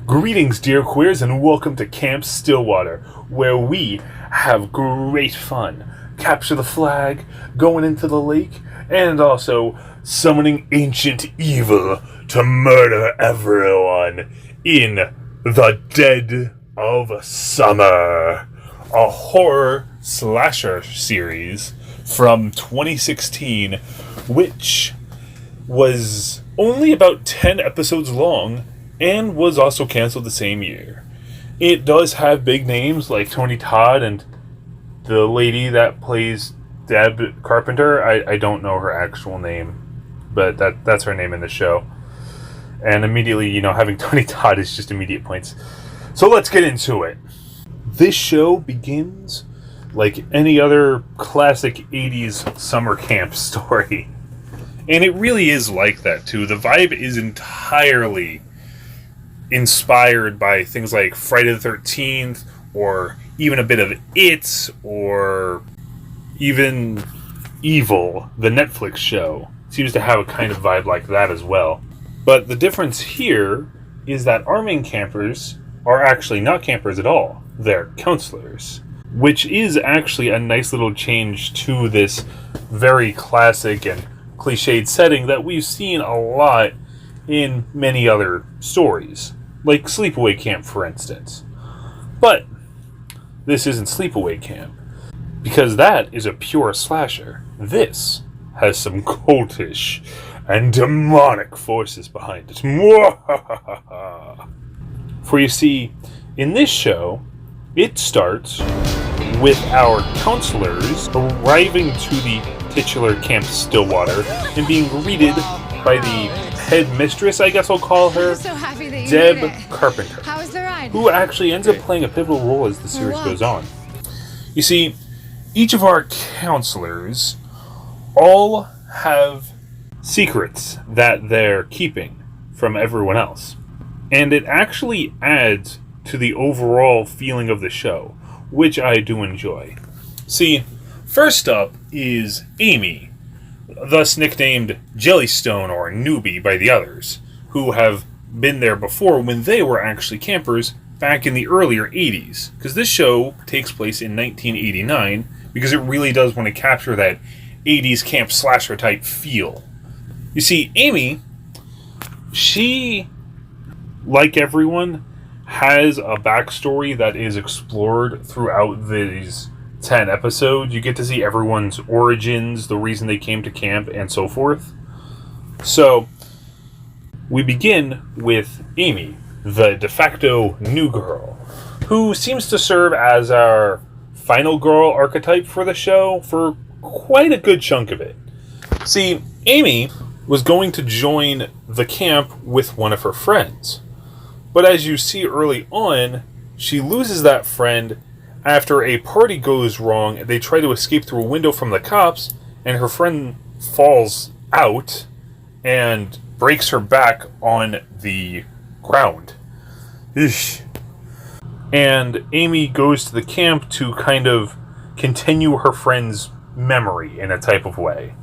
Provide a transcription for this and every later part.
Greetings, dear queers, and welcome to Camp Stillwater, where we have great fun. Capture the flag, going into the lake, and also summoning ancient evil to murder everyone in the dead of summer. A horror slasher series from 2016, which was only about 10 episodes long and was also canceled the same year. It does have big names like Tony Todd and the lady that plays Deb Carpenter. I don't know her actual name, but that's her name in the show. And immediately, having Tony Todd is just immediate points. So let's get into it. This show begins like any other classic 80s summer camp story. And it really is like that, too. The vibe is entirely inspired by things like Friday the 13th, or even a bit of It, or even Evil, the Netflix show. Seems to have a kind of vibe like that as well. But the difference here is that our main campers are actually not campers at all. They're counselors, which is actually a nice little change to this very classic and cliched setting that we've seen a lot in many other stories, like Sleepaway Camp, for instance. But this isn't Sleepaway Camp, because that is a pure slasher. This has some cultish and demonic forces behind it. For you see, in this show, it starts with our counselors arriving to the titular Camp Stillwater and being greeted by the head mistress, I guess I'll call her, Deb Carpenter, who actually ends up playing a pivotal role as the series goes on. You see, each of our counselors all have secrets that they're keeping from everyone else. And it actually adds to the overall feeling of the show, which I do enjoy. See, first up is Amy, thus nicknamed Jellystone or Newbie by the others, who have been there before when they were actually campers back in the earlier 80s, because this show takes place in 1989, because it really does want to capture that 80s camp slasher type feel. You see, Amy, she, like everyone, has a backstory that is explored throughout these 10 episodes. You get to see everyone's origins, the reason they came to camp, and so forth. So, we begin with Amy, the de facto new girl, who seems to serve as our final girl archetype for the show for quite a good chunk of it. See, Amy was going to join the camp with one of her friends. But as you see early on, she loses that friend after a party goes wrong. They try to escape through a window from the cops, and her friend falls out and breaks her back on the ground. Eesh. And Amy goes to the camp to kind of continue her friend's memory in a type of way,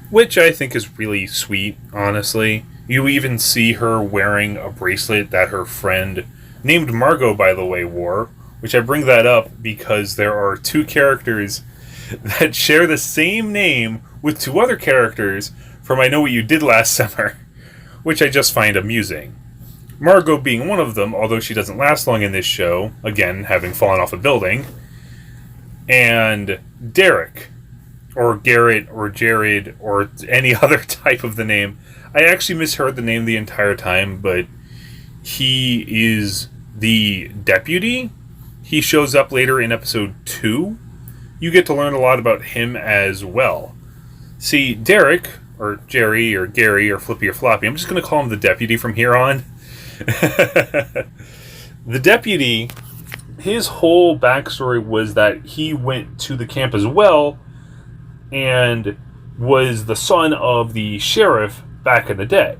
which I think is really sweet, honestly. You even see her wearing a bracelet that her friend, named Margot, by the way, wore, which I bring that up because there are two characters that share the same name with two other characters from I Know What You Did Last Summer, which I just find amusing. Margot being one of them, although she doesn't last long in this show, again, having fallen off a building, and Derek, or Garrett, or Jared, or any other type of the name. I actually misheard the name the entire time, but he is the deputy. He shows up later in episode 2. You get to learn a lot about him as well. See, Derek, or Jerry, or Gary, or Flippy, or Floppy, I'm just going to call him the deputy from here on. The deputy, his whole backstory was that he went to the camp as well, and was the son of the sheriff back in the day.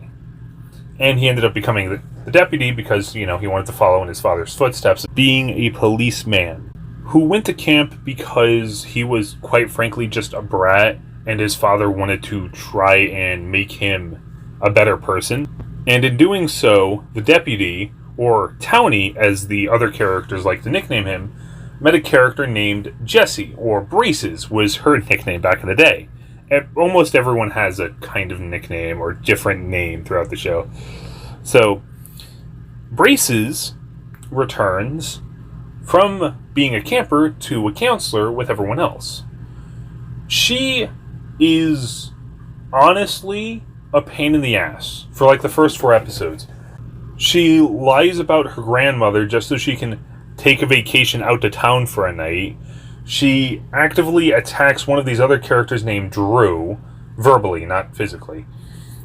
And he ended up becoming the deputy because, he wanted to follow in his father's footsteps, being a policeman who went to camp because he was, quite frankly, just a brat, and his father wanted to try and make him a better person. And in doing so, the deputy, or Townie as the other characters like to nickname him, met a character named Jessie, or Braces was her nickname back in the day. Almost everyone has a kind of nickname or different name throughout the show. So, Braces returns from being a camper to a counselor with everyone else. She is honestly a pain in the ass for like the first 4 episodes. She lies about her grandmother just so she can take a vacation out to town for a night. She actively attacks one of these other characters named Drew, verbally, not physically.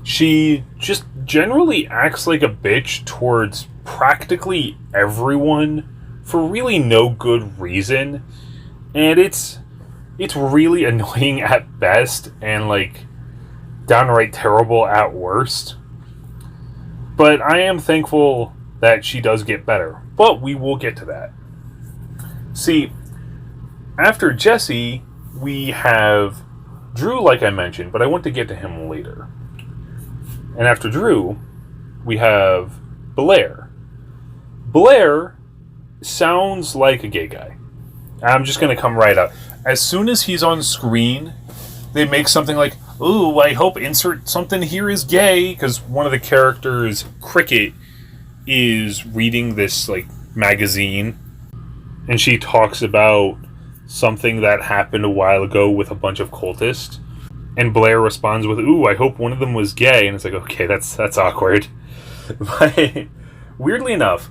She just generally acts like a bitch towards practically everyone for really no good reason. And it's really annoying at best and like downright terrible at worst. But I am thankful that she does get better. But we will get to that. See, after Jessie, we have Drew, like I mentioned, but I want to get to him later. And after Drew, we have Blair. Blair sounds like a gay guy. I'm just going to come right out. As soon as he's on screen, they make something like, ooh, I hope insert something here is gay, because one of the characters, Cricket, is reading this like magazine, and she talks about something that happened a while ago with a bunch of cultists, and Blair responds with, ooh, I hope one of them was gay, and it's like, okay, that's awkward. But weirdly enough,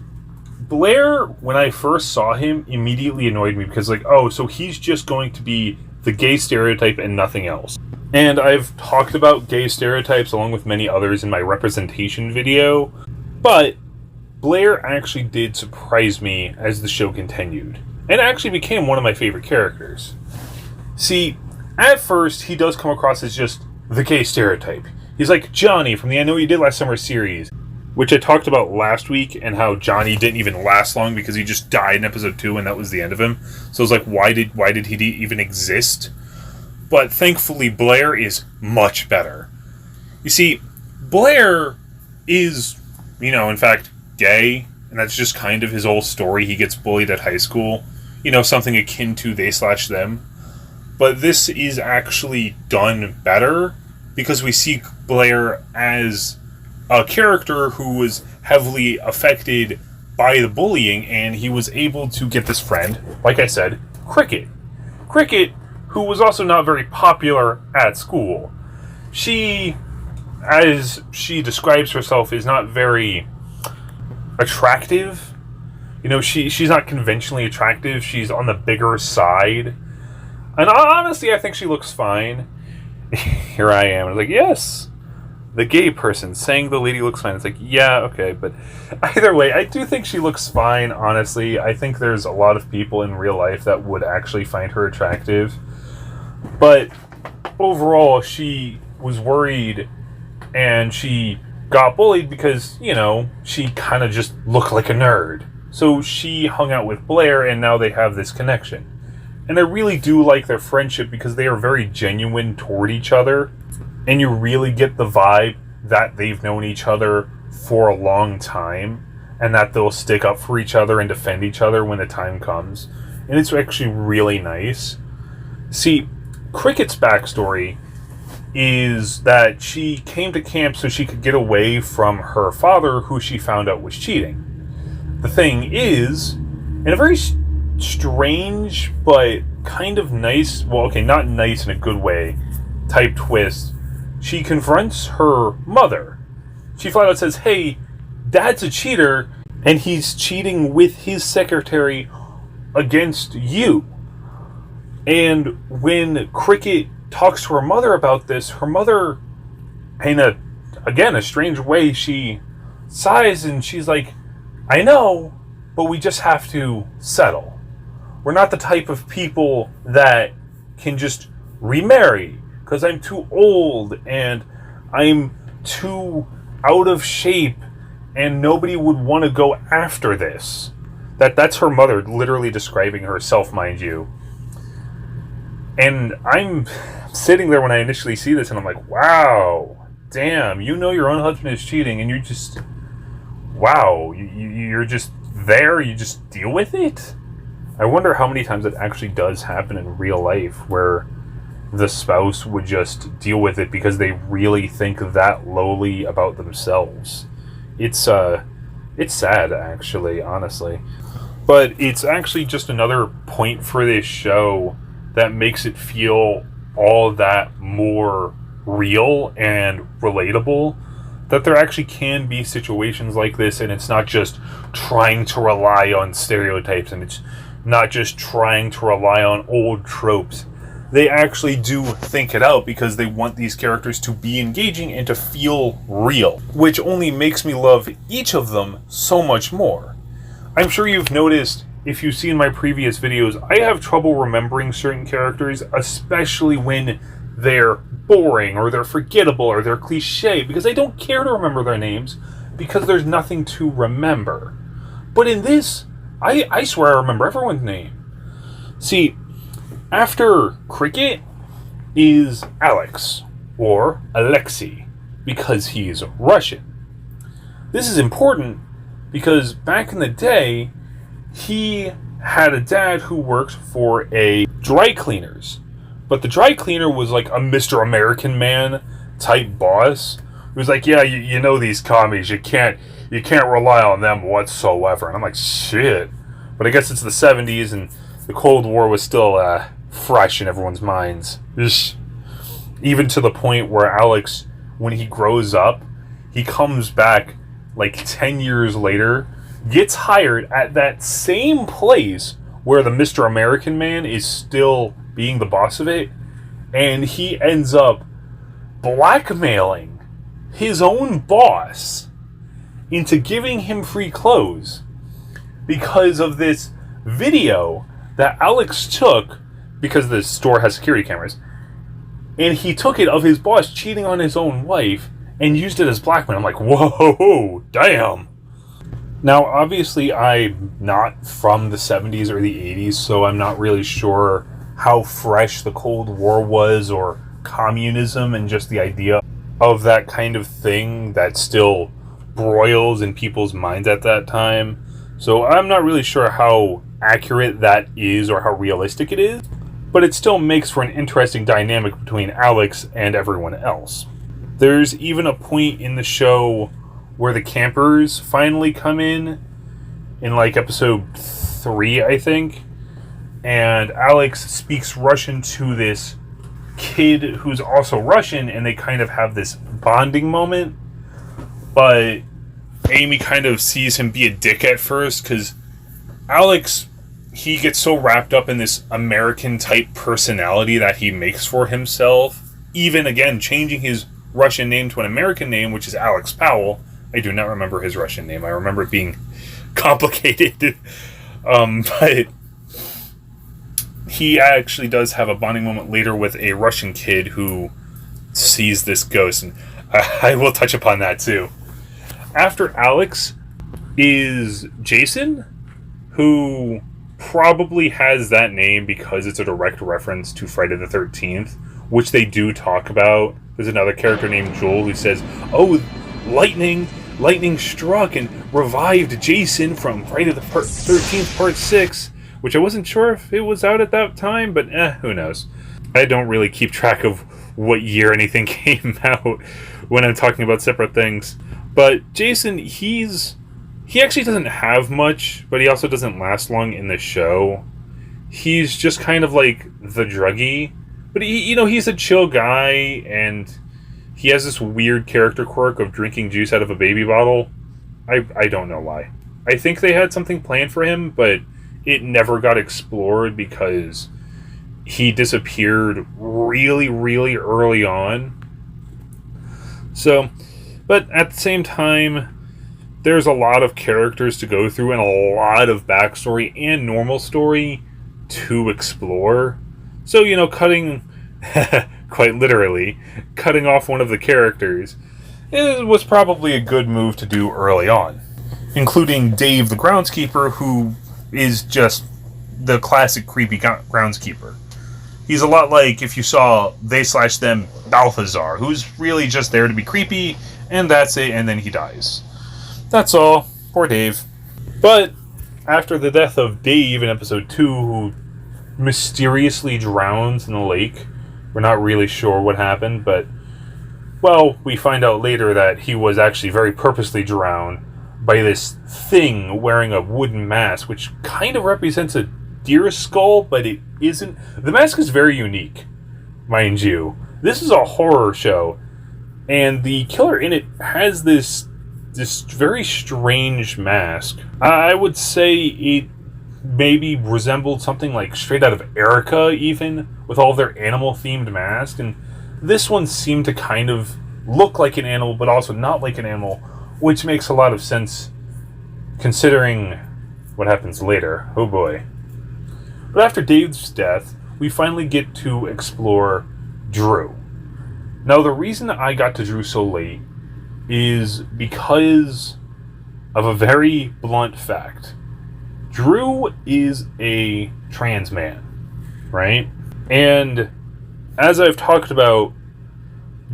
Blair, when I first saw him, immediately annoyed me because like, oh, so he's just going to be the gay stereotype and nothing else. And I've talked about gay stereotypes along with many others in my representation video, but Blair actually did surprise me as the show continued, and actually became one of my favorite characters. See, at first, he does come across as just the gay stereotype. He's like Johnny from the I Know What You Did Last Summer series, which I talked about last week, and how Johnny didn't even last long because he just died in episode 2 and that was the end of him. So I was like, why did he even exist? But thankfully, Blair is much better. You see, Blair is, in fact, gay, and that's just kind of his whole story. He gets bullied at high school, something akin to they/them. But this is actually done better because we see Blair as a character who was heavily affected by the bullying, and he was able to get this friend, like I said, Cricket. Cricket, who was also not very popular at school. She, as she describes herself, is not very attractive. She's not conventionally attractive. She's on the bigger side. And honestly, I think she looks fine. Here I am. I was like, yes, the gay person saying the lady looks fine. It's like, yeah, okay. But either way, I do think she looks fine, honestly. I think there's a lot of people in real life that would actually find her attractive. But overall, she was worried and she got bullied because, she kind of just looked like a nerd. So she hung out with Blair, and now they have this connection. And I really do like their friendship because they are very genuine toward each other. And you really get the vibe that they've known each other for a long time, and that they'll stick up for each other and defend each other when the time comes. And it's actually really nice. See, Cricket's backstory is that she came to camp so she could get away from her father, who she found out was cheating. The thing is, in a very strange but kind of nice, well, okay, not nice in a good way, type twist, she confronts her mother. She flat out says, hey, Dad's a cheater, and he's cheating with his secretary against you. And when Cricket talks to her mother about this, her mother, in a strange way, she sighs and she's like, I know, but we just have to settle. We're not the type of people that can just remarry, because I'm too old and I'm too out of shape and nobody would want to go after this. That's her mother literally describing herself, mind you. And I'm sitting there when I initially see this and I'm like, wow, damn, you know your own husband is cheating, and you're just, wow, you're just there, you just deal with it? I wonder how many times it actually does happen in real life, where the spouse would just deal with it because they really think that lowly about themselves. It's sad, actually, honestly. But it's actually just another point for this show that makes it feel all that more real and relatable, that there actually can be situations like this, and it's not just trying to rely on stereotypes, and it's not just trying to rely on old tropes. They actually do think it out because they want these characters to be engaging and to feel real, which only makes me love each of them so much more. I'm sure you've noticed, if you've seen my previous videos, I have trouble remembering certain characters, especially when they're boring, or they're forgettable, or they're cliche, because I don't care to remember their names, because there's nothing to remember. But in this, I swear I remember everyone's name. See, after Cricket is Alex, or Alexei, because he's Russian. This is important because back in the day, he had a dad who worked for a dry cleaners. But the dry cleaner was like a Mr. American Man type boss. He was like, yeah, you know these commies, you can't rely on them whatsoever. And I'm like, shit. But I guess it's the 70s and the Cold War was still fresh in everyone's minds. Even to the point where Alex, when he grows up, he comes back like 10 years later, gets hired at that same place where the Mr. American Man is still being the boss of it, and he ends up blackmailing his own boss into giving him free clothes because of this video that Alex took, because the store has security cameras, and he took it of his boss cheating on his own wife and used it as blackmail. I'm like, whoa, damn. Now, obviously, I'm not from the 70s or the 80s, so I'm not really sure how fresh the Cold War was, or communism, and just the idea of that kind of thing that still broils in people's minds at that time. So I'm not really sure how accurate that is or how realistic it is, but it still makes for an interesting dynamic between Alex and everyone else. There's even a point in the show where the campers finally come in like episode 3, I think, and Alex speaks Russian to this kid who's also Russian, and they kind of have this bonding moment, but Amy kind of sees him be a dick at first, because Alex, he gets so wrapped up in this American-type personality that he makes for himself, even, again, changing his Russian name to an American name, which is Alex Powell. I do not remember his Russian name. I remember it being complicated. But he actually does have a bonding moment later with a Russian kid who sees this ghost, and I will touch upon that too. After Alex is Jason, who probably has that name because it's a direct reference to Friday the 13th, which they do talk about. There's another character named Joel who says, oh, lightning struck and revived Jason from Friday the 13th Part 6, which I wasn't sure if it was out at that time, but who knows. I don't really keep track of what year anything came out when I'm talking about separate things. But Jason, he actually doesn't have much, but he also doesn't last long in the show. He's just kind of like the druggie, but he's a chill guy, and he has this weird character quirk of drinking juice out of a baby bottle. I don't know why. I think they had something planned for him, but it never got explored because he disappeared really, really early on. So, but at the same time, there's a lot of characters to go through and a lot of backstory and normal story to explore. So, cutting, quite literally, cutting off one of the characters was probably a good move to do early on. Including Dave the groundskeeper, who is just the classic creepy groundskeeper. He's a lot like if you saw they/them Balthazar, who's really just there to be creepy, and that's it, and then he dies. That's all. Poor Dave. But after the death of Dave in episode 2, who mysteriously drowns in the lake, we're not really sure what happened, but, well, we find out later that he was actually very purposely drowned by this thing wearing a wooden mask, which kind of represents a deer skull, but it isn't. The mask is very unique, mind you. This is a horror show, and the killer in it has this very strange mask. I would say it maybe resembled something like straight out of Erica, even, with all of their animal-themed masks, and this one seemed to kind of look like an animal, but also not like an animal, which makes a lot of sense considering what happens later. Oh boy. But after Dave's death, we finally get to explore Drew. Now, the reason I got to Drew so late is because of a very blunt fact. Drew is a trans man, right? And as I've talked about,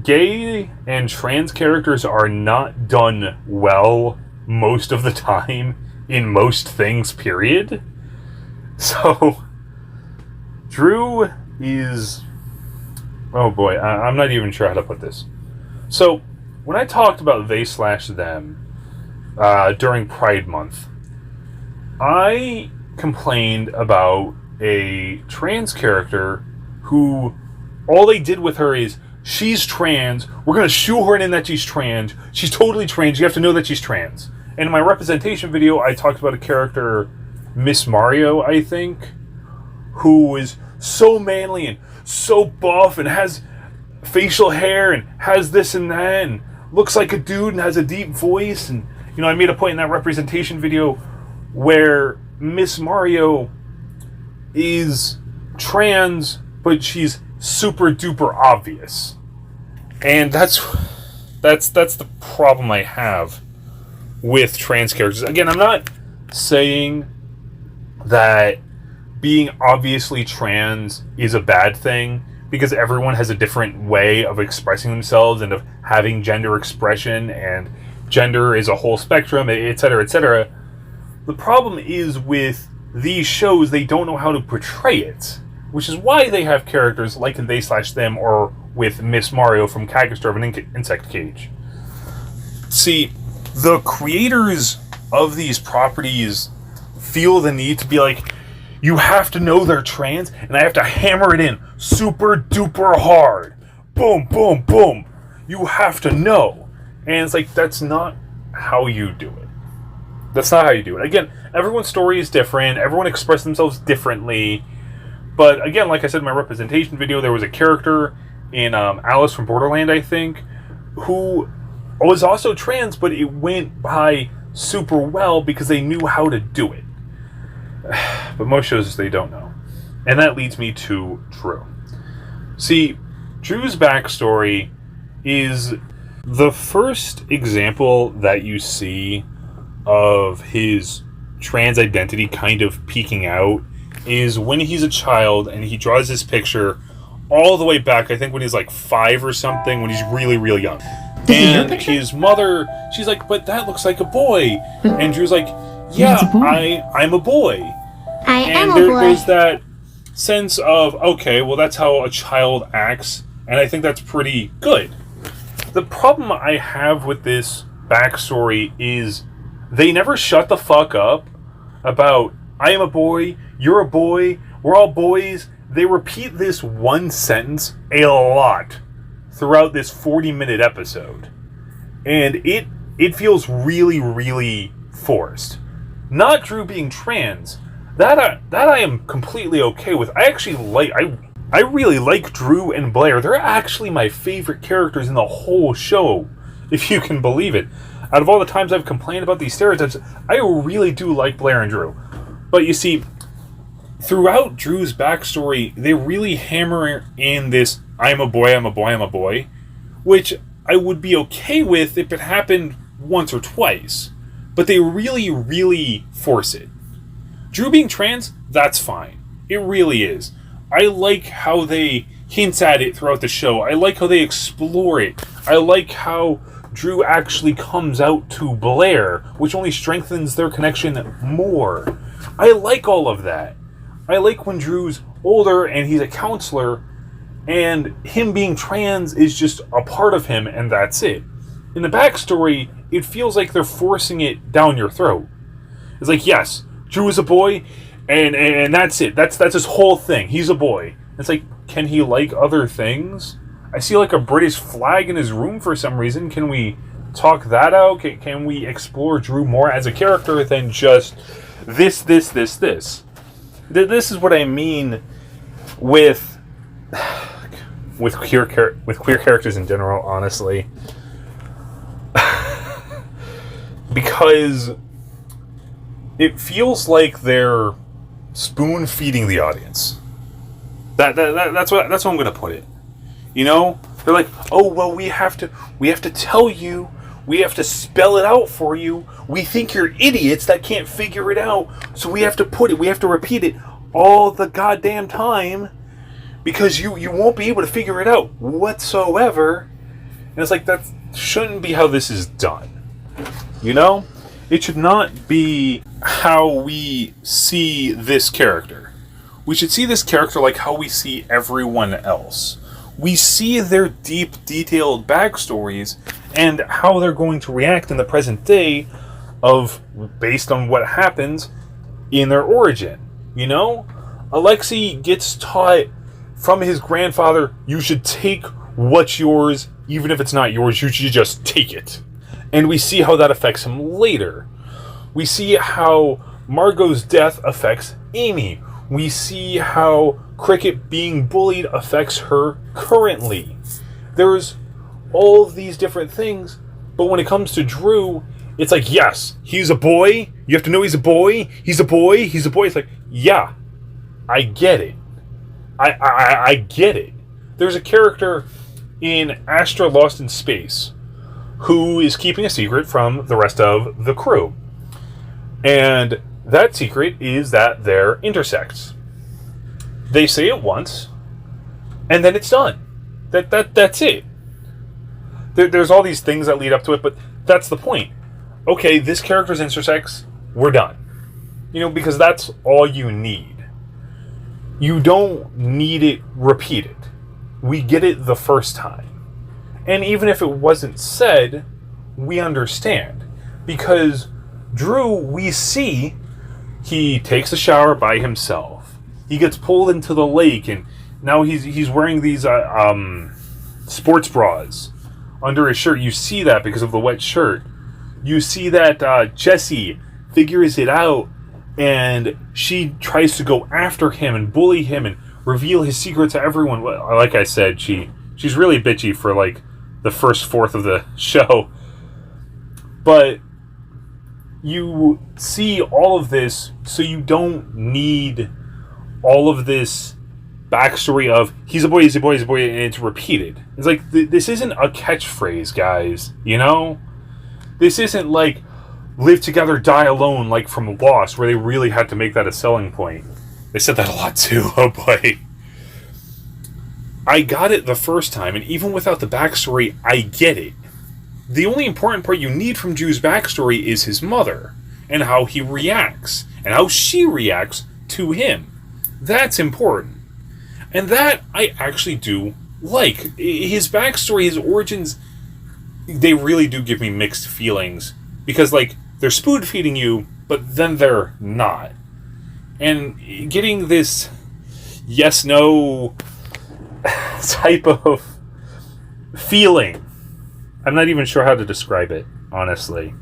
gay and trans characters are not done well most of the time in most things, period. So, Drew is... oh boy, I'm not even sure how to put this. So, when I talked about they/them during Pride Month, I complained about a trans character who all they did with her is, she's trans, we're going to shoehorn in that she's trans, she's totally trans, you have to know that she's trans. And in my representation video, I talked about a character, Miss Mario, I think, who is so manly and so buff and has facial hair and has this and that and looks like a dude and has a deep voice. And, you know, I made a point in that representation video where Miss Mario is trans, but she's super duper obvious. And that's the problem I have with trans characters. Again, I'm not saying that being obviously trans is a bad thing, because everyone has a different way of expressing themselves and of having gender expression, and gender is a whole spectrum, etc., etc. The problem is with these shows, they don't know how to portray it, which is why they have characters like in they/them or with Miss Mario from Cactus of an Insect Cage. See, the creators of these properties feel the need to be like, you have to know they're trans, and I have to hammer it in super duper hard. Boom, boom, boom. You have to know. And it's like, that's not how you do it. That's not how you do it. Again, everyone's story is different. Everyone expresses themselves differently. But again, like I said in my representation video, there was a character in Alice from Borderland, I think, who was also trans, but it went by super well because they knew how to do it. But most shows, they don't know. And that leads me to Drew. See, Drew's backstory is the first example that you see of his trans identity kind of peeking out is when he's a child and he draws this picture all the way back, I think when he's like 5 or something, when he's really, really young. And his mother, she's like, but that looks like a boy. And Drew's like, yeah, I'm a boy. I am a boy. There's that sense of, okay, well, that's how a child acts, and I think that's pretty good. The problem I have with this backstory is they never shut the fuck up about, I am a boy, you're a boy, we're all boys. They repeat this one sentence a lot throughout this 40-minute episode. And it feels really, really forced. Not Drew being trans. That I am completely okay with. I really like Drew and Blair. They're actually my favorite characters in the whole show, if you can believe it. Out of all the times I've complained about these stereotypes, I really do like Blair and Drew. But you see, throughout Drew's backstory, they really hammer in this, I'm a boy, I'm a boy, I'm a boy, which I would be okay with if it happened once or twice. But they really, really force it. Drew being trans, that's fine. It really is. I like how they hints at it throughout the show. I like how they explore it. I like how Drew actually comes out to Blair, which only strengthens their connection more. I like all of that. I like when Drew's older and he's a counselor, and him being trans is just a part of him, and that's it. In the backstory, it feels like they're forcing it down your throat. It's like, yes, Drew is a boy, and that's it. That's his whole thing. He's a boy. It's like, can he like other things? I see like a British flag in his room for some reason. Can we talk that out? Can we explore Drew more as a character than just this? This is what I mean with queer characters in general, honestly. Because it feels like they're spoon feeding the audience. That's what I'm going to put it. You know, they're like, oh well, we have to tell you, we have to spell it out for you. We think you're idiots that can't figure it out, so we have to repeat it all the goddamn time because you won't be able to figure it out whatsoever. And it's like, that shouldn't be how this is done. You know, it should not be how we see this character. We should see this character like how we see everyone else. We see their deep, detailed backstories and how they're going to react in the present day based on what happens in their origin. You know? Alexei gets taught from his grandfather, you should take what's yours, even if it's not yours, you should just take it. And we see how that affects him later. We see how Margot's death affects Amy. We see how Cricket being bullied affects her currently. There's all of these different things, but when it comes to Drew, it's like, yes, he's a boy. You have to know he's a boy. He's a boy. He's a boy. It's like, yeah, I get it. I get it. There's a character in Astra Lost in Space who is keeping a secret from the rest of the crew. And that secret is that they're intersex. They say it once, and then it's done. That's it. There's all these things that lead up to it, but that's the point. Okay, this character's intersex, we're done. You know, because that's all you need. You don't need it repeated. We get it the first time. And even if it wasn't said, we understand. Because Drew, we see, he takes a shower by himself. He gets pulled into the lake, and now he's wearing these sports bras under his shirt. You see that because of the wet shirt. You see that Jessie figures it out, and she tries to go after him and bully him and reveal his secret to everyone. Well, like I said, she's really bitchy for like the first fourth of the show. But you see all of this, so you don't need all of this backstory of he's a boy, he's a boy, he's a boy, and it's repeated. It's like, this isn't a catchphrase, guys, you know? This isn't like live together, die alone, like from Lost, where they really had to make that a selling point. They said that a lot too, oh boy. I got it the first time, and even without the backstory, I get it. The only important part you need from Drew's backstory is his mother, and how he reacts, and how she reacts to him. That's important. And that I actually do like. His backstory, his origins, they really do give me mixed feelings. Because, like, they're spoon-feeding you, but then they're not. And getting this yes-no type of feeling, I'm not even sure how to describe it, honestly.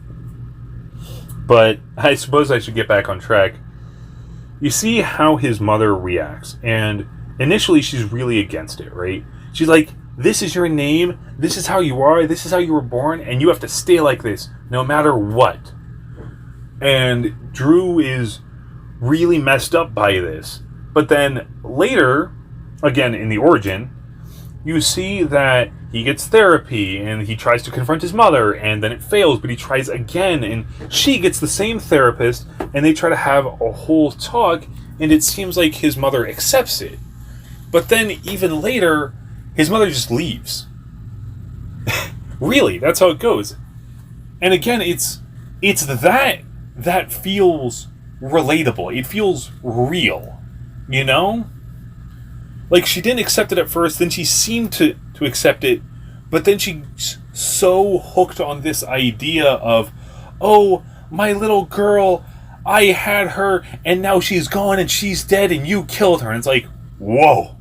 But I suppose I should get back on track. You see how his mother reacts, and initially she's really against it, right? She's like, this is your name, this is how you are, this is how you were born, and you have to stay like this, no matter what. And Drew is really messed up by this. But then later, again in the origin, you see that he gets therapy, and he tries to confront his mother, and then it fails, but he tries again, and she gets the same therapist, and they try to have a whole talk, and it seems like his mother accepts it. But then even later, his mother just leaves. Really, that's how it goes. And again, it's that feels relatable. It feels real, you know? Like, she didn't accept it at first, then she seemed to accept it, but then she's so hooked on this idea of, oh, my little girl, I had her, and now she's gone, and she's dead, and you killed her. And it's like, whoa.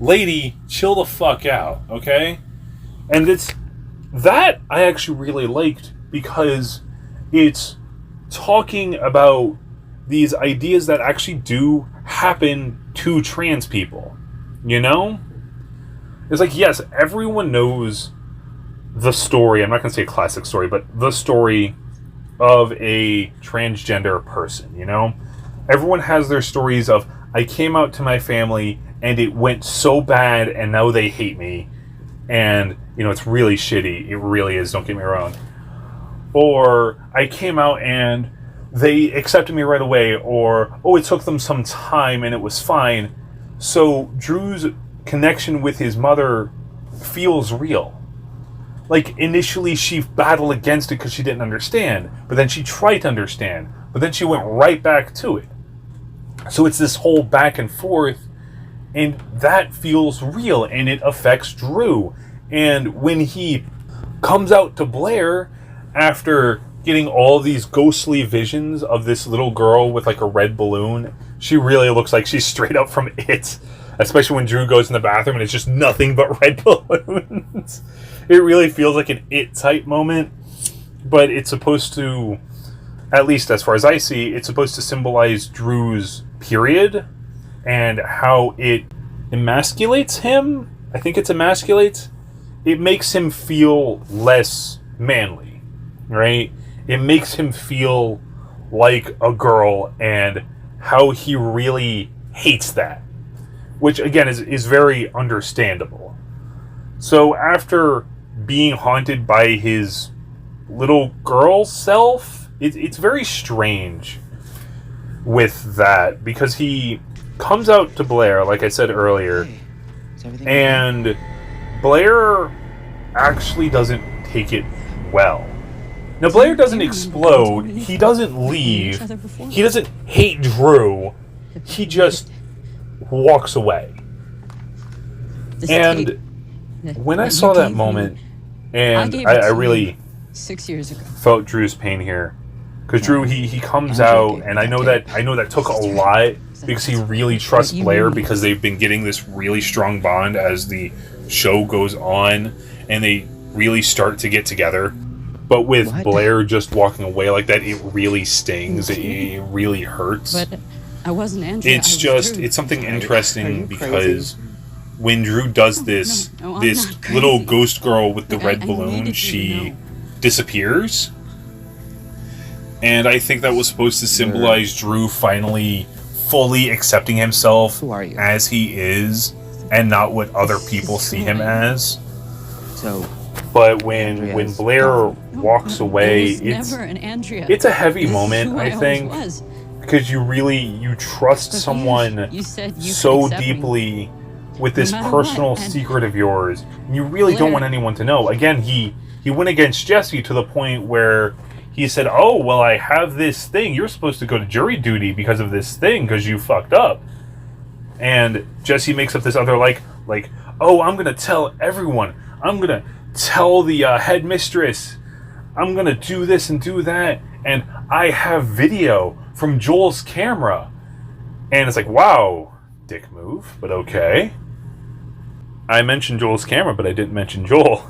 Lady, chill the fuck out, okay? And that I actually really liked, because it's talking about these ideas that actually do happen to trans people, you know? It's like, yes, everyone knows the story, I'm not going to say a classic story, but the story of a transgender person, you know? Everyone has their stories of, I came out to my family and it went so bad and now they hate me. And, you know, it's really shitty. It really is, don't get me wrong. Or, I came out and they accepted me right away. Or, oh, it took them some time and it was fine. So, Drew's connection with his mother feels real. Like, initially she battled against it because she didn't understand. But then she tried to understand. But then she went right back to it. So it's this whole back and forth. And that feels real. And it affects Drew. And when he comes out to Blair after getting all these ghostly visions of this little girl with like a red balloon, she really looks like she's straight up from It. Especially when Drew goes in the bathroom and it's just nothing but red balloons. It really feels like an It type moment. But it's supposed to, at least as far as I see, it's supposed to symbolize Drew's period and how it emasculates him. I think it's emasculates. It makes him feel less manly, right? It makes him feel like a girl and how he really hates that. Which, again, is very understandable. So after being haunted by his little girl self, it's very strange with that. Because he comes out to Blair, like I said earlier, and Blair actually doesn't take it well. Now, Blair doesn't explode. He doesn't leave. He doesn't hate Drew. He just walks away. And when I saw that moment, and I really 6 years ago felt Drew's pain here, because Drew he comes out, and I know that took a lot because he really trusts Blair because they've been getting this really strong bond as the show goes on, and they really start to get together. But with Blair just walking away like that, it really stings. It really hurts. But I wasn't Andrea. It's something interesting because when Drew does this, this little ghost girl with the red balloon, she disappears. And I think that was supposed to symbolize Drew finally fully accepting himself as he is and not what other people see him as. But when Blair walks away, it's a heavy moment, I think, because you trust someone so deeply with this personal secret of yours. And you really don't want anyone to know. Again, he went against Jesse to the point where he said, oh, well, I have this thing. You're supposed to go to jury duty because of this thing because you fucked up. And Jesse makes up this other, like, oh, I'm going to tell everyone. I'm going to tell the headmistress. I'm going to do this and do that. And I have video from Joel's camera. And it's like, wow, dick move, but okay. I mentioned Joel's camera, but I didn't mention Joel.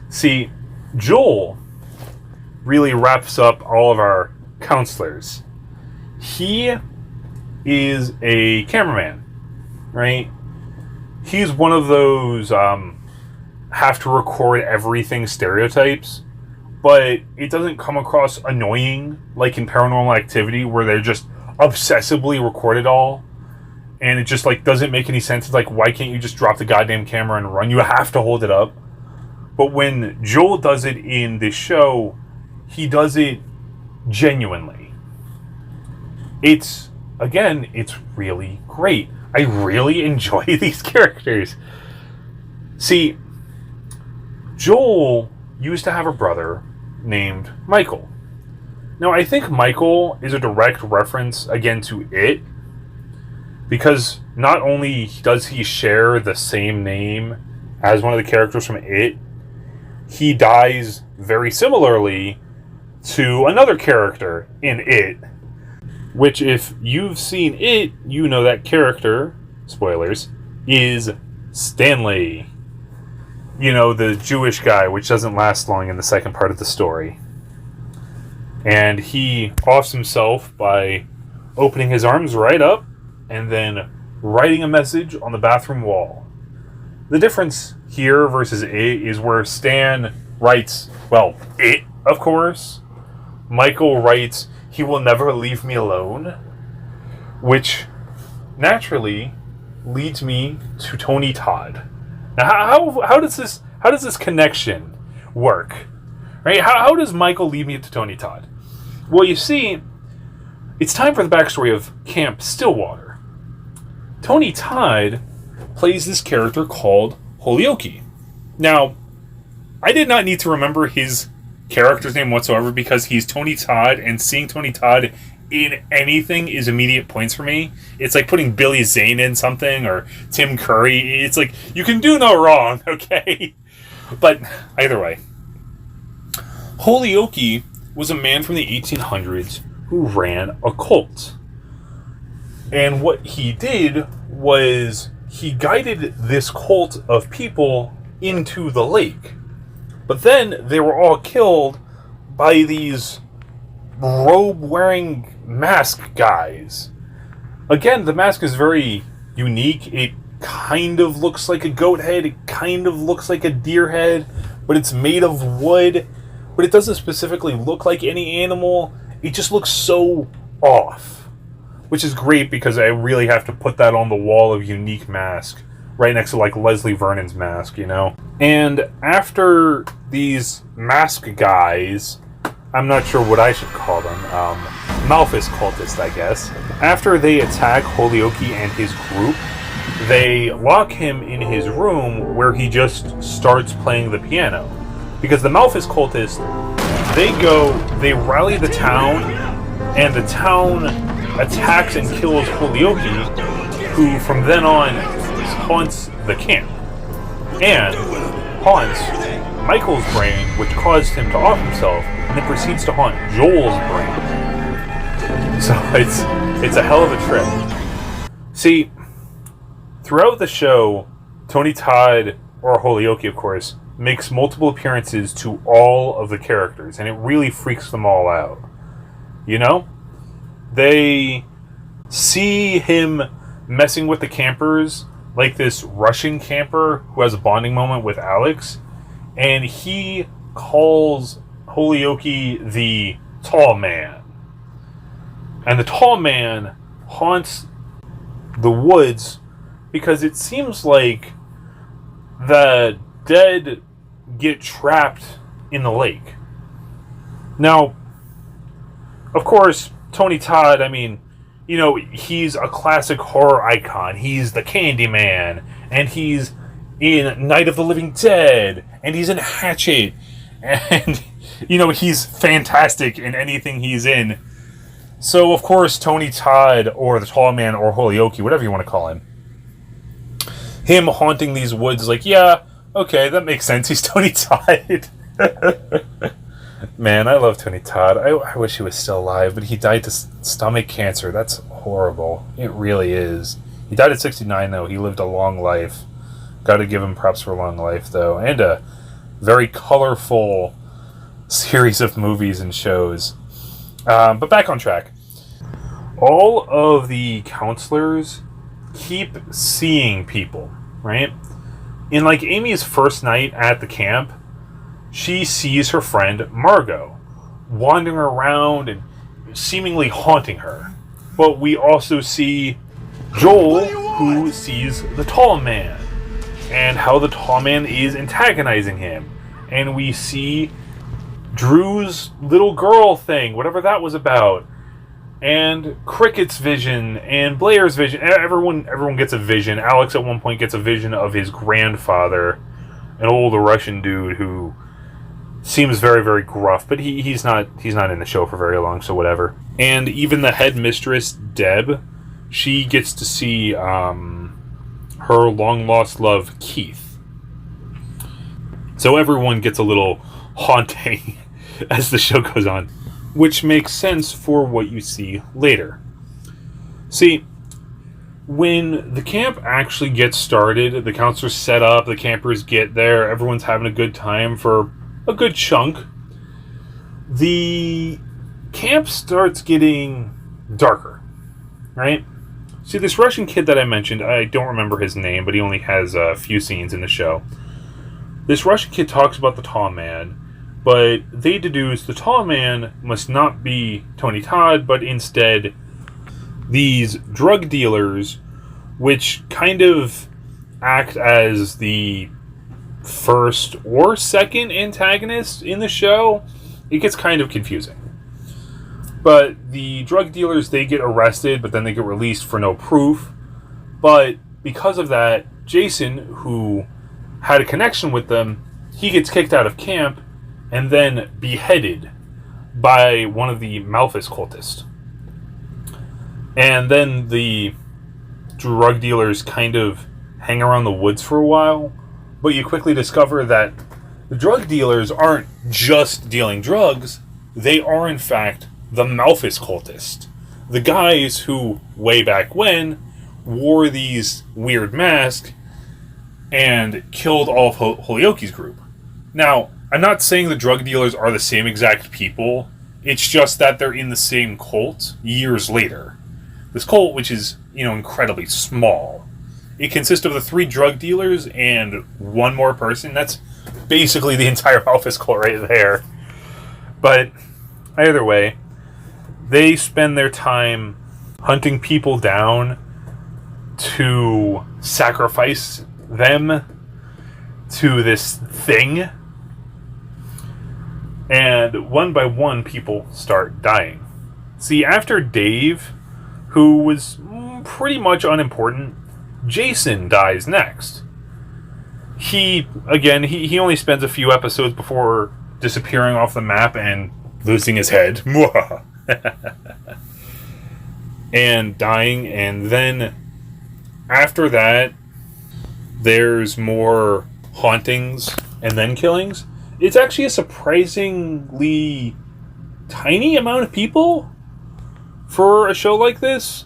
See, Joel really wraps up all of our counselors. He is a cameraman, right? He's one of those have to record everything stereotypes, but it doesn't come across annoying like in Paranormal Activity where they're just obsessively record it all, and it just like doesn't make any sense. It's like, why can't you just drop the goddamn camera and run? You have to hold it up. But when Joel does it in this show, he does it genuinely. It's again, it's really great. I really enjoy these characters. See, Joel used to have a brother named Michael. Now, I think Michael is a direct reference, again, to It, because not only does he share the same name as one of the characters from It, he dies very similarly to another character in It, which, if you've seen It, you know that character, spoilers, is Stanley. You know, the Jewish guy, which doesn't last long in the second part of the story. And he offs himself by opening his arms right up and then writing a message on the bathroom wall. The difference here versus It is where Stan writes, well, It, of course. Michael writes, "He will never leave me alone," which naturally leads me to Tony Todd. Now, how does this connection work? Right? How does Michael lead me to Tony Todd? Well, you see, it's time for the backstory of Camp Stillwater. Tony Todd plays this character called Holyoke. Now, I did not need to remember his character's name whatsoever because he's Tony Todd, and seeing Tony Todd in anything is immediate points for me. It's like putting Billy Zane in something or Tim Curry. It's like, you can do no wrong, okay? But either way, Holyoke was a man from the 1800s who ran a cult. And what he did was he guided this cult of people into the lake. But then they were all killed by these robe-wearing mask guys. Again, the mask is very unique. It kind of looks like a goat head. It kind of looks like a deer head. But it's made of wood. But it doesn't specifically look like any animal. It just looks so off. Which is great because I really have to put that on the wall of unique mask. Right next to, like, Leslie Vernon's mask, you know? And after these mask guys, I'm not sure what I should call them, Malthus cultists, I guess. After they attack Holyoke and his group, they lock him in his room where he just starts playing the piano. Because the Malthus cultists, they rally the town, and the town attacks and kills Holyoke, who from then on haunts the camp. And haunts Michael's brain, which caused him to off himself, and then proceeds to haunt Joel's brain. So it's a hell of a trip. See, throughout the show, Tony Todd, or Holyoke of course, makes multiple appearances to all of the characters, and it really freaks them all out. You know? They see him messing with the campers, like this Russian camper who has a bonding moment with Alex, and he calls Holyoke the Tall Man. And the Tall Man haunts the woods because it seems like the dead get trapped in the lake. Now, of course, Tony Todd, I mean, you know, he's a classic horror icon. He's the Candyman, and he's in Night of the Living Dead, and he's in Hatchet, and, you know, he's fantastic in anything he's in. So, of course, Tony Todd, or the Tall Man, or Holyoke, whatever you want to call him haunting these woods is like, yeah, okay, that makes sense. He's Tony Todd. Man, I love Tony Todd. I wish he was still alive, but he died to stomach cancer. That's horrible. It really is. He died at 69, though. He lived a long life. Got to give him props for a long life, though. And a very colorful series of movies and shows. But back on track. All of the counselors keep seeing people, right? In, like, Amy's first night at the camp, she sees her friend Margot wandering around and seemingly haunting her. But we also see Joel, who sees the Tall Man, and how the Tall Man is antagonizing him. And we see Drew's little girl thing, whatever that was about. and Cricket's vision, and Blair's vision. Everyone gets a vision. Alex at one point gets a vision of his grandfather, an old Russian dude who seems very, very gruff, but he's not in the show for very long, so whatever. And even the headmistress, Deb, she gets to see her long-lost love, Keith. So everyone gets a little haunting as the show goes on, which makes sense for what you see later. See, when the camp actually gets started, the counselors set up, the campers get there, everyone's having a good time for a good chunk. The camp starts getting darker, right? See, this Russian kid that I mentioned, I don't remember his name, but he only has a few scenes in the show. This Russian kid talks about the tall man, but they deduce the tall man must not be Tony Todd, but instead these drug dealers, which kind of act as the first or second antagonist in the show. It gets kind of confusing. But the drug dealers, they get arrested, but then they get released for no proof. But because of that, Jason, who had a connection with them, he gets kicked out of camp and then beheaded by one of the Malthus cultists. And then the drug dealers kind of hang around the woods for a while, but you quickly discover that the drug dealers aren't just dealing drugs, they are in fact the Malthus cultists. The guys who, way back when, wore these weird masks and killed all of Holyoke's group. Now, I'm not saying the drug dealers are the same exact people, it's just that they're in the same cult years later. This cult, which is, incredibly small. It consists of the 3 drug dealers and one more person. That's basically the entire Malthus cult right there. But either way, they spend their time hunting people down to sacrifice them to this thing. And one by one, people start dying. See, after Dave, who was pretty much unimportant, Jason dies next. He only spends a few episodes before disappearing off the map and losing his head. And dying, and then after that, there's more hauntings and then killings. It's actually a surprisingly tiny amount of people for a show like this.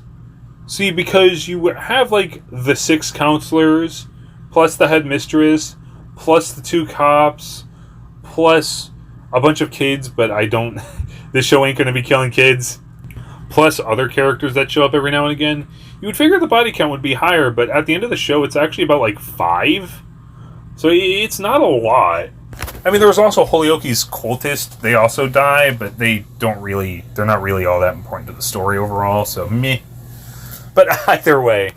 See, because you have the 6 counselors, plus the headmistress, plus the 2 cops, plus a bunch of kids, but this show ain't going to be killing kids, plus other characters that show up every now and again. You would figure the body count would be higher, but at the end of the show, it's actually about 5. So it's not a lot. I mean, there was also Holyoke's cultists. They also die, but they're not really all that important to the story overall, so meh. But either way,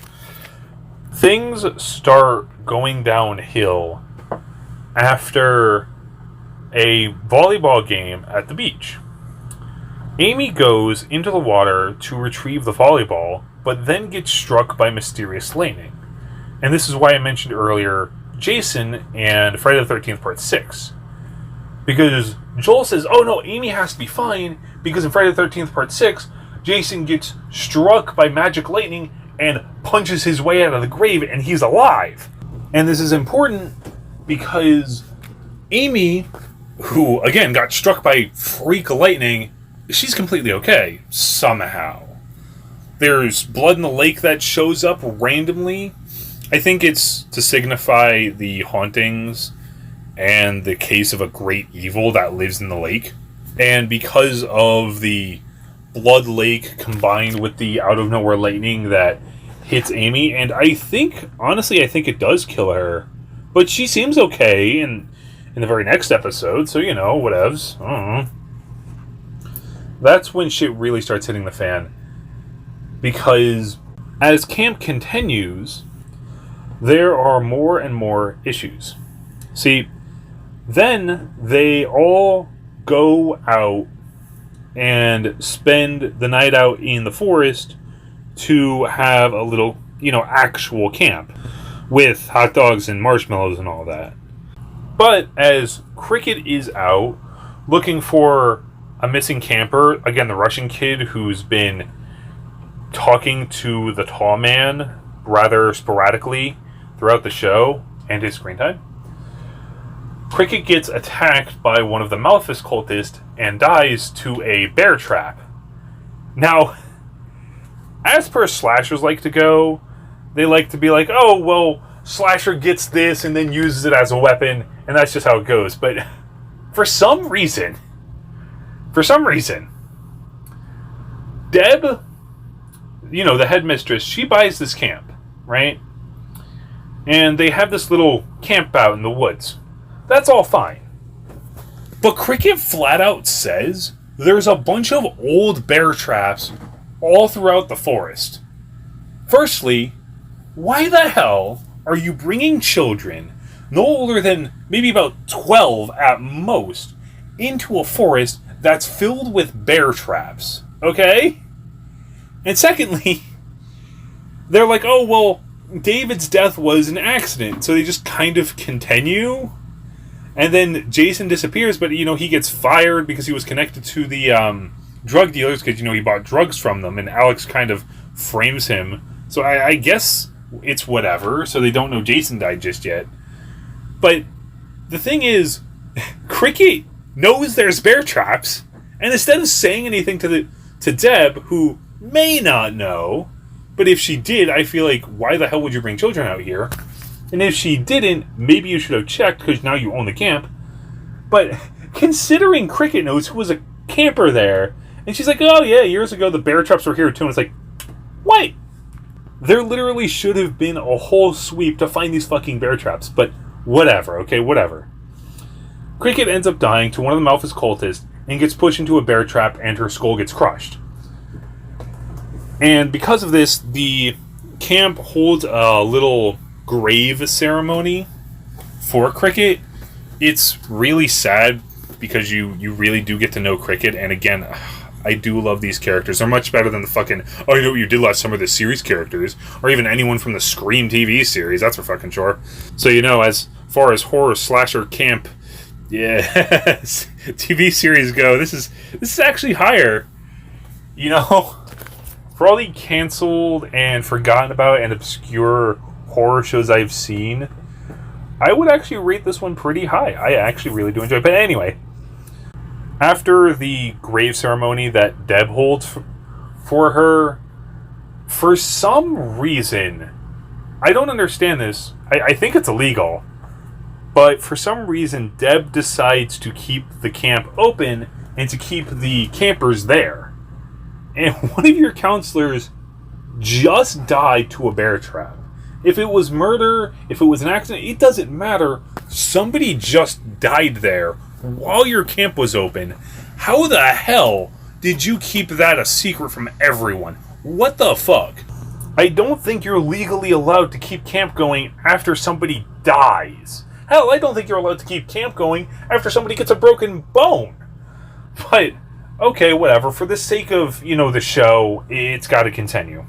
things start going downhill after a volleyball game at the beach. Amy goes into the water to retrieve the volleyball, but then gets struck by mysterious lightning. And this is why I mentioned earlier Jason and Friday the 13th Part 6. Because Joel says, oh no, Amy has to be fine, because in Friday the 13th Part 6, Jason gets struck by magic lightning and punches his way out of the grave, and he's alive. And this is important because Amy, who, again, got struck by freak lightning, she's completely okay, somehow. There's blood in the lake that shows up randomly. I think it's to signify the hauntings and the case of a great evil that lives in the lake. And because of the blood lake combined with the out-of-nowhere lightning that hits Amy, and I think it does kill her. But she seems okay in the very next episode, so, whatevs. I don't know. That's when shit really starts hitting the fan. Because as camp continues, there are more and more issues. See, then they all go out and spend the night out in the forest to have a little, actual camp with hot dogs and marshmallows and all that. But as Cricket is out looking for a missing camper, again, the Russian kid who's been talking to the tall man rather sporadically throughout the show and his screen time, Cricket gets attacked by one of the Malphus cultists and dies to a bear trap. Now, as per slashers like to go, they like to be like, oh, well, slasher gets this and then uses it as a weapon, and that's just how it goes. But for some reason, Deb, the headmistress, she buys this camp, right? And they have this little camp out in the woods. That's all fine. But Cricket flat out says there's a bunch of old bear traps all throughout the forest. Firstly, why the hell are you bringing children, no older than maybe about 12 at most, into a forest that's filled with bear traps? Okay? And secondly, they're like, oh, well, David's death was an accident, so they just kind of continue. And then Jason disappears, but, he gets fired because he was connected to the drug dealers because, he bought drugs from them, and Alex kind of frames him. So I guess it's whatever, so they don't know Jason died just yet. But the thing is, Cricket knows there's bear traps, and instead of saying anything to Deb, who may not know, but if she did, I feel like, why the hell would you bring children out here? And if she didn't, maybe you should have checked, because now you own the camp. But considering Cricket knows who was a camper there, and she's like, oh yeah, years ago the bear traps were here too, and it's like, what? There literally should have been a whole sweep to find these fucking bear traps, but whatever, okay, whatever. Cricket ends up dying to one of the Malphus cultists, and gets pushed into a bear trap, and her skull gets crushed. And because of this, the camp holds a little grave ceremony for Cricket. It's really sad because you really do get to know Cricket, and again, I do love these characters. They're much better than the fucking, oh, you know what you did last summer, the series characters, or even anyone from the Scream TV series, that's for fucking sure. So, as far as horror slasher camp, yes, TV series go, this is actually higher. For all the canceled and forgotten about and obscure horror shows I've seen, I would actually rate this one pretty high. I actually really do enjoy it. But anyway, after the grave ceremony that Deb holds for her, for some reason, I don't understand this. I think it's illegal. But for some reason, Deb decides to keep the camp open and to keep the campers there. And one of your counselors just died to a bear trap. If it was murder, if it was an accident, it doesn't matter. Somebody just died there while your camp was open. How the hell did you keep that a secret from everyone? What the fuck? I don't think you're legally allowed to keep camp going after somebody dies. Hell, I don't think you're allowed to keep camp going after somebody gets a broken bone. But, okay, whatever. For the sake of, the show, it's got to continue.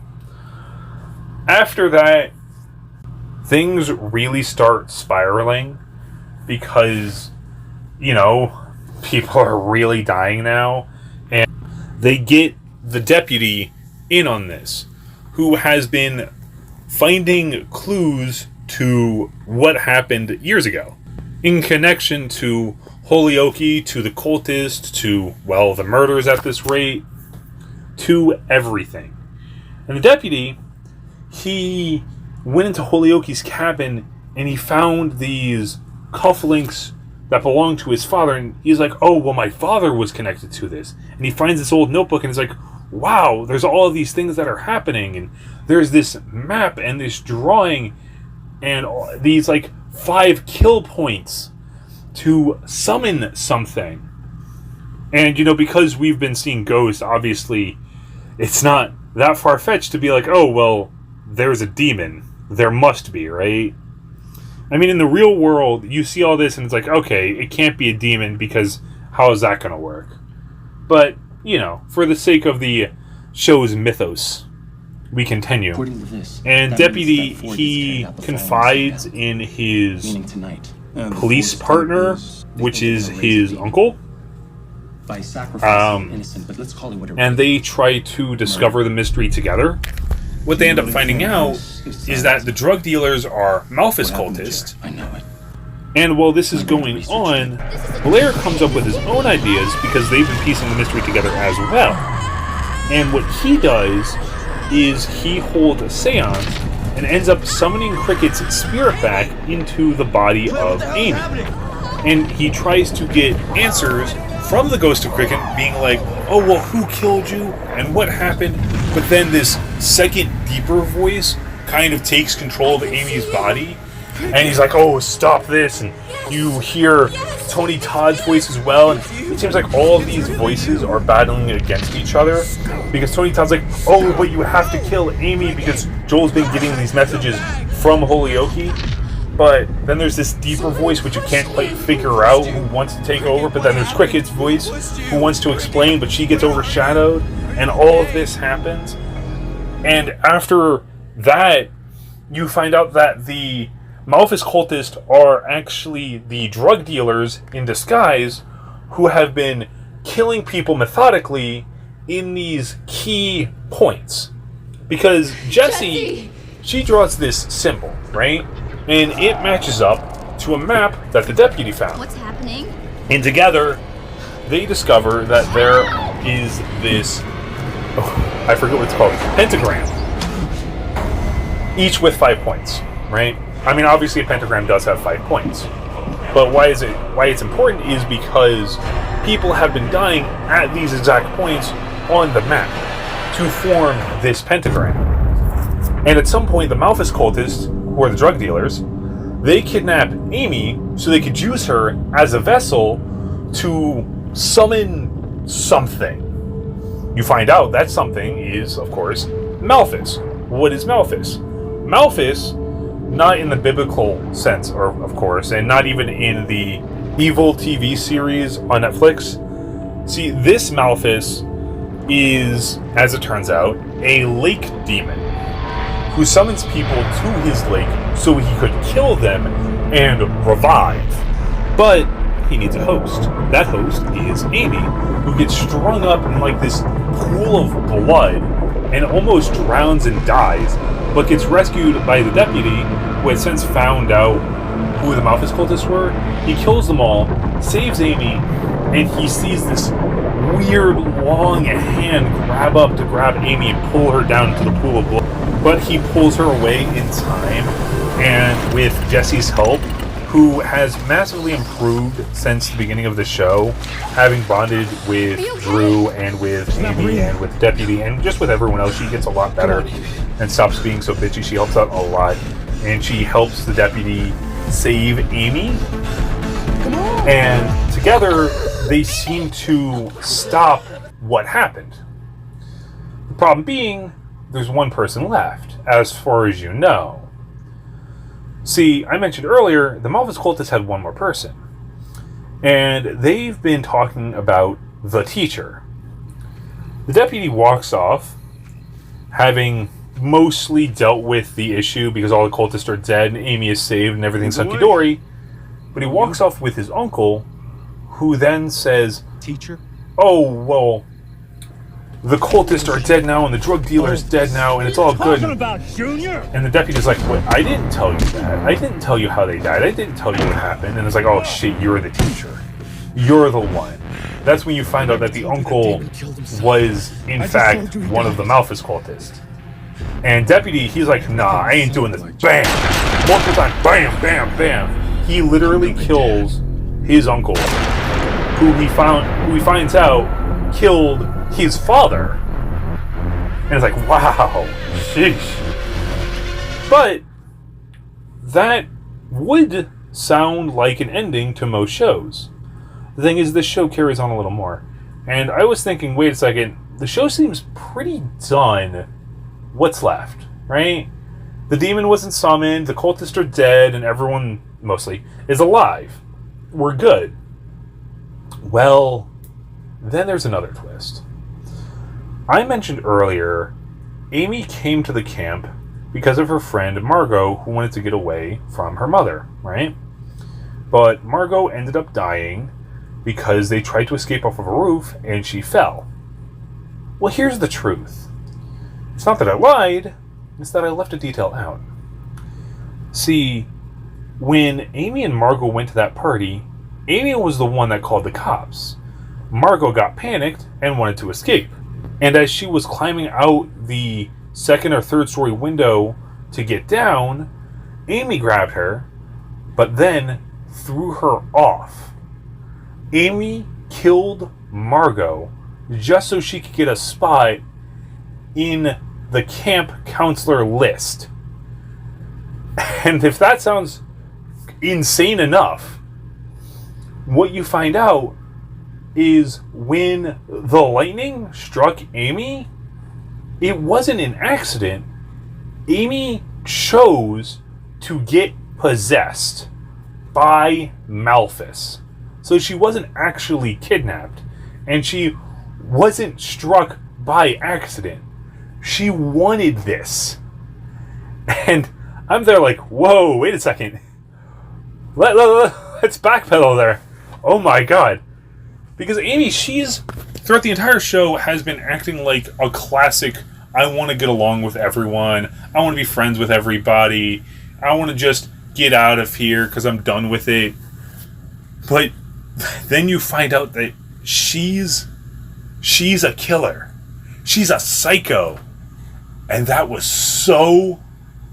After that, things really start spiraling because, people are really dying now. And they get the deputy in on this, who has been finding clues to what happened years ago in connection to Holyoke, to the cultists, to, the murders at this rate, to everything. And the deputy, he went into Holyoke's cabin and he found these cufflinks that belonged to his father, and he's like, oh, well, my father was connected to this. And he finds this old notebook and he's like, wow, there's all of these things that are happening, and there's this map and this drawing and these 5 kill points to summon something. And because we've been seeing ghosts, obviously it's not that far-fetched to be like, oh, well, there's a demon. There must be, right? I mean, in the real world, you see all this and it's like, okay, it can't be a demon because how is that going to work? But for the sake of the show's mythos, we continue. According to this, And that Deputy, means that Ford is he carrying out the following confides scenario, in his meaning tonight, police partner, which is his uncle, by sacrificing innocent, but let's call it whatever. and they try to discover the mystery together. What they end up finding out is that the drug dealers are Malphas cultists, I know it. and while this is going on, Blair comes up with his own ideas because they've been piecing the mystery together as well. And what he does is he holds a seance and ends up summoning Cricket's spirit back into the body of Amy. And he tries to get answers from the ghost of Cricket, being like, oh, well, who killed you? And what happened? But then this second, deeper voice kind of takes control of Amy's body. And he's like, oh, stop this. And you hear Tony Todd's voice as well. And it seems like all of these voices are battling against each other. Because Tony Todd's like, oh, but you have to kill Amy because Joel's been getting these messages from Holyoke. But then there's this deeper voice which you can't quite figure out who wants to take over. But then there's Cricket's voice who wants to explain, but she gets overshadowed. And all of this happens. And after that, you find out that the Malphas cultists are actually the drug dealers in disguise who have been killing people methodically in these key points. Because Jessie, she draws this symbol, right? And it matches up to a map that the deputy found. What's happening? And together, they discover that there is this, I forget what it's called, pentagram. Each with 5 points, right? I mean, obviously a pentagram does have 5 points. But why it's important is because people have been dying at these exact points on the map to form this pentagram. And at some point, the Malphas cultists, who are the drug dealers, they kidnap Amy so they could use her as a vessel to summon something. You find out that something is, of course, Malphas. What is Malphas? Malphas, not in the biblical sense, or of course, and not even in the evil TV series on Netflix. See, this Malphas is, as it turns out, a lake demon who summons people to his lake so he could kill them and revive. But he needs a host. That host is Amy, who gets strung up in like this pool of blood and almost drowns and dies, but gets rescued by the deputy, who has since found out who the Malphas cultists were. He kills them all, saves Amy, and he sees this weird long hand grab up to grab Amy and pull her down into the pool of blood. But he pulls her away in time, and with Jessie's help, who has massively improved since the beginning of the show, having bonded with Drew and with Amy and with Deputy and just with everyone else, she gets a lot better and stops being so bitchy. She helps out a lot, and she helps the Deputy save Amy. And together, they seem to stop what happened. The problem being, there's one person left, as far as you know. See, I mentioned earlier, the Malphas cultists had one more person. And they've been talking about the teacher. The deputy walks off, having mostly dealt with the issue because all the cultists are dead and Amy is saved and everything's hunky-dory. But he walks off with his uncle, who then says, Teacher? oh, well, the cultists are dead now and the drug dealer's dead now and it's all good. About Junior? And the deputy's like, wait, I didn't tell you that. I didn't tell you how they died. I didn't tell you what happened. And it's like, oh shit, you're the teacher. You're the one. That's when you find out that the uncle was, in fact, one of the Malphas cultists. And deputy, he's like, nah, I ain't doing this. Bam! Multiple times, bam, bam, bam. He literally kills his uncle, who he finds out killed his father. And it's like, wow, sheesh. But that would sound like an ending to most shows. The thing is, this show carries on a little more. And I was thinking, wait a second, the show seems pretty done. What's left, right? The demon wasn't summoned, the cultists are dead, and everyone, mostly, is alive. We're good. Well, then there's another twist. I mentioned earlier, Amy came to the camp because of her friend Margot, who wanted to get away from her mother, right? But Margot ended up dying because they tried to escape off of a roof and she fell. Well, here's the truth. It's not that I lied, it's that I left a detail out. See, when Amy and Margot went to that party, Amy was the one that called the cops. Margot got panicked and wanted to escape. And as she was climbing out the second or third story window to get down, Amy grabbed her, but then threw her off. Amy killed Margot just so she could get a spot in the camp counselor list. And if that sounds insane enough, what you find out is when the lightning struck Amy, it wasn't an accident. Amy chose to get possessed by Malphus. So she wasn't actually kidnapped, and she wasn't struck by accident. She wanted this. And I'm there like, whoa, wait a second. Let's backpedal there. Oh my god. Because Amy, she's, throughout the entire show, has been acting like a classic, I want to get along with everyone, I want to be friends with everybody, I want to just get out of here because I'm done with it. But then you find out that she's a killer. She's a psycho. And that was so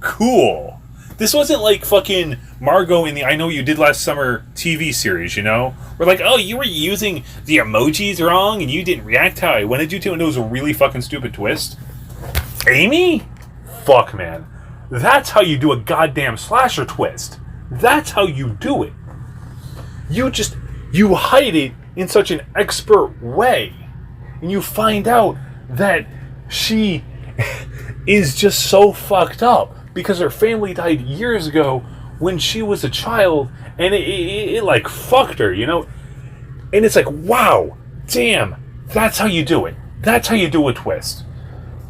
cool. This wasn't like fucking Margot in the I Know What You Did Last Summer TV series, you know? We're like, oh, you were using the emojis wrong and you didn't react how I wanted you to, and it was a really fucking stupid twist. Amy? Fuck, man. That's how you do a goddamn slasher twist. That's how you do it. You hide it in such an expert way. And you find out that she is just so fucked up because her family died years ago when she was a child, and it like fucked her, you know? And it's like, wow, damn, that's how you do it. That's how you do a twist.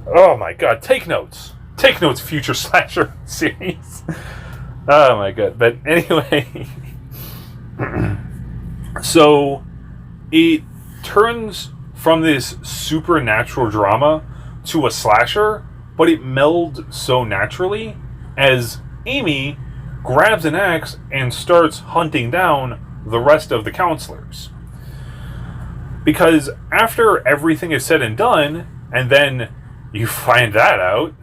Oh my god, take notes. Take notes, future slasher series. Oh my god. But anyway, so it turns from this supernatural drama to a slasher, but it melds so naturally as Amy grabs an axe and starts hunting down the rest of the counselors. Because after everything is said and done, and then you find that out,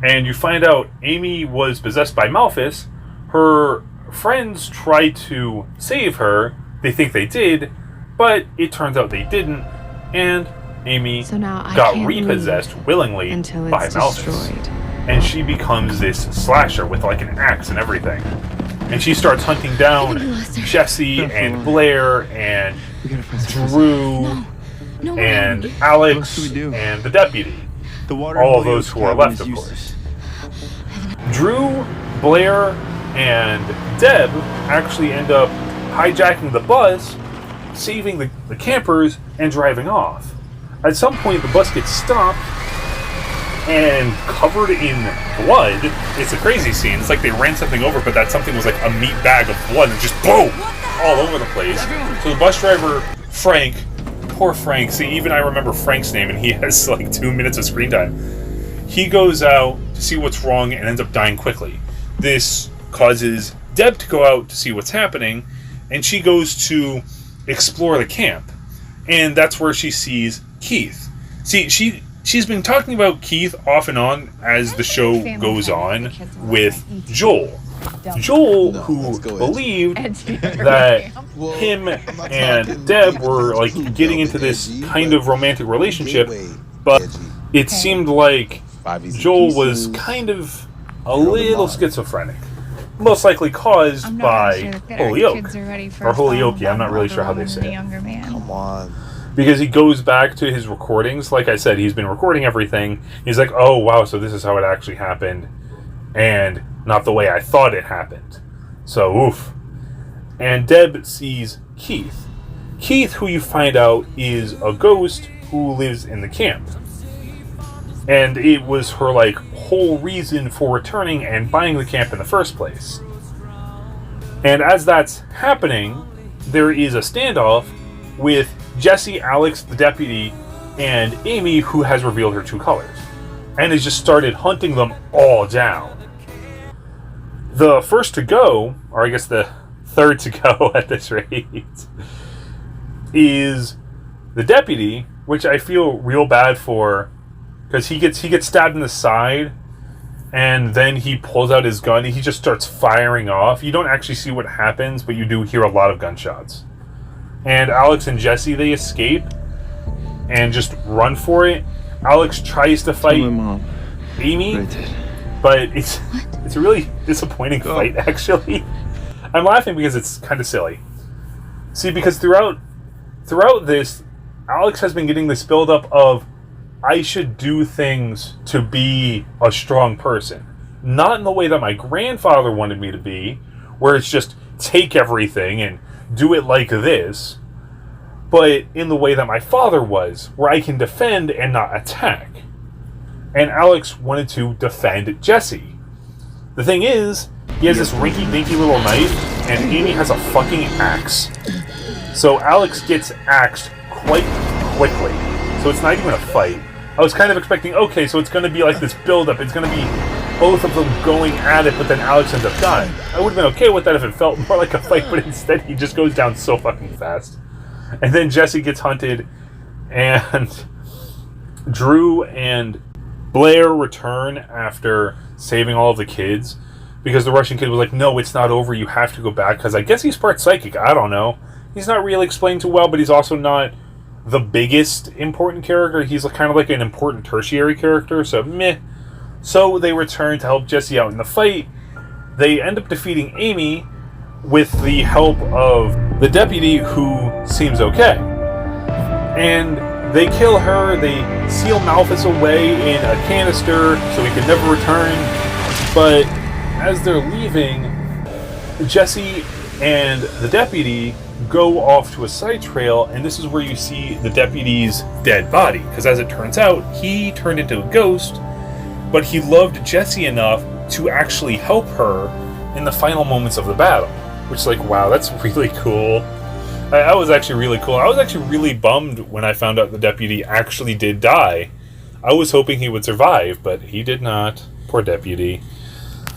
and you find out Amy was possessed by Malphus, her friends try to save her. They think they did, but it turns out they didn't, and Amy got repossessed willingly by Malphus. And she becomes this slasher with like an axe and everything. And she starts hunting down Jesse and Blair and Drew and Alex and the deputy. All of those who are left, of course. Drew, Blair, and Deb actually end up hijacking the bus, saving the campers, and driving off. At some point, the bus gets stopped and covered in blood. It's a crazy scene. It's like they ran something over, but that something was like a meat bag of blood and just boom! All over the place. So the bus driver, Frank, poor Frank, see, even I remember Frank's name, and he has like 2 minutes of screen time. He goes out to see what's wrong and ends up dying quickly. This causes Deb to go out to see what's happening, and she goes to explore the camp. And that's where she sees Keith. See, she's been talking about Keith off and on as the show goes on with Joel. Joel, who believed that him and Deb were like getting into this kind of romantic relationship, but it seemed like Joel was kind of a little schizophrenic. Most likely caused by Holyoke. Or Holyoke, I'm not really sure how they say it. Come on. Because he goes back to his recordings. Like I said, he's been recording everything. He's like, oh, wow, so this is how it actually happened. And not the way I thought it happened. So, oof. And Deb sees Keith. Keith, who you find out is a ghost who lives in the camp. And it was her, like, whole reason for returning and buying the camp in the first place. And as that's happening, there is a standoff with Jesse, Alex, the deputy, and Amy, who has revealed her true colors. And has just started hunting them all down. The first to go, or I guess the third to go at this rate, is the deputy, which I feel real bad for, because he gets stabbed in the side, and then he pulls out his gun, and he just starts firing off. You don't actually see what happens, but you do hear a lot of gunshots. And Alex and Jesse, they escape and just run for it. Alex tries to fight Amy, but it's a really disappointing fight, actually. I'm laughing because it's kind of silly. See, because throughout this, Alex has been getting this buildup of, I should do things to be a strong person. Not in the way that my grandfather wanted me to be, where it's just take everything and do it like this, but in the way that my father was, where I can defend and not attack. And Alex wanted to defend Jesse. The thing is, he has this rinky-dinky little knife, and Amy has a fucking axe. So Alex gets axed quite quickly. So it's not even a fight. I was kind of expecting, okay, so it's going to be like this build-up. It's going to be both of them going at it, but then Alex ends up dying. I would have been okay with that if it felt more like a fight, but instead he just goes down so fucking fast. And then Jesse gets hunted, and Drew and Blair return after saving all of the kids, because the Russian kid was like, no, it's not over, you have to go back, because I guess he's part psychic, I don't know. He's not really explained too well, but he's also not the biggest important character. He's kind of like an important tertiary character, so meh. So they return to help Jesse out in the fight. They end up defeating Amy with the help of the deputy, who seems okay. And they kill her, they seal Malthus away in a canister so he can never return. But as they're leaving, Jesse and the deputy go off to a side trail, and this is where you see the deputy's dead body, because as it turns out, he turned into a ghost, but he loved Jesse enough to actually help her in the final moments of the battle, which is like, wow, that's really cool. That was actually really cool. I was actually really bummed when I found out the deputy actually did die. I was hoping he would survive, but he did not. Poor deputy.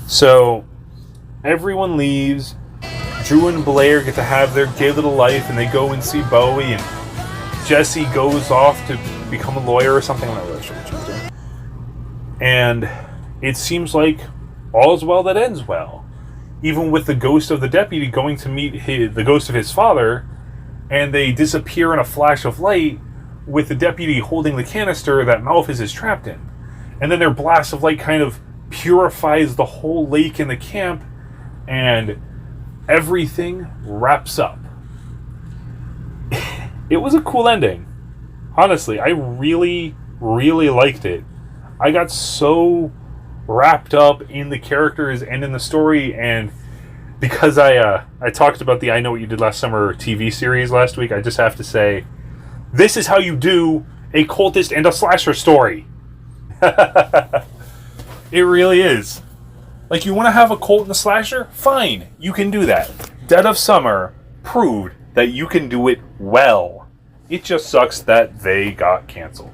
So everyone leaves. Drew and Blair get to have their gay little life, and they go and see Bowie, and Jesse goes off to become a lawyer or something. I'm not really sure what she's doing. And it seems like all's well that ends well. Even with the ghost of the deputy going to meet the ghost of his father, and they disappear in a flash of light with the deputy holding the canister that Malthus is trapped in. And then their blast of light kind of purifies the whole lake in the camp, and everything wraps up. It was a cool ending. Honestly, I really, really liked it. I got so wrapped up in the characters and in the story, and because I talked about the I Know What You Did Last Summer TV series last week, I just have to say, this is how you do a cultist and a slasher story. It really is. Like, you want to have a cult and a slasher? Fine, you can do that. Dead of Summer proved that you can do it well. It just sucks that they got canceled.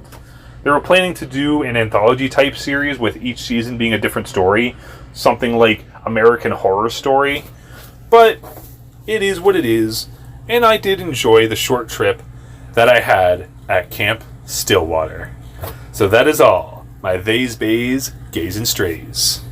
They were planning to do an anthology-type series with each season being a different story, something like American Horror Story, but it is what it is, and I did enjoy the short trip that I had at Camp Stillwater. So that is all. My Theys, Bays, Gays, and Strays.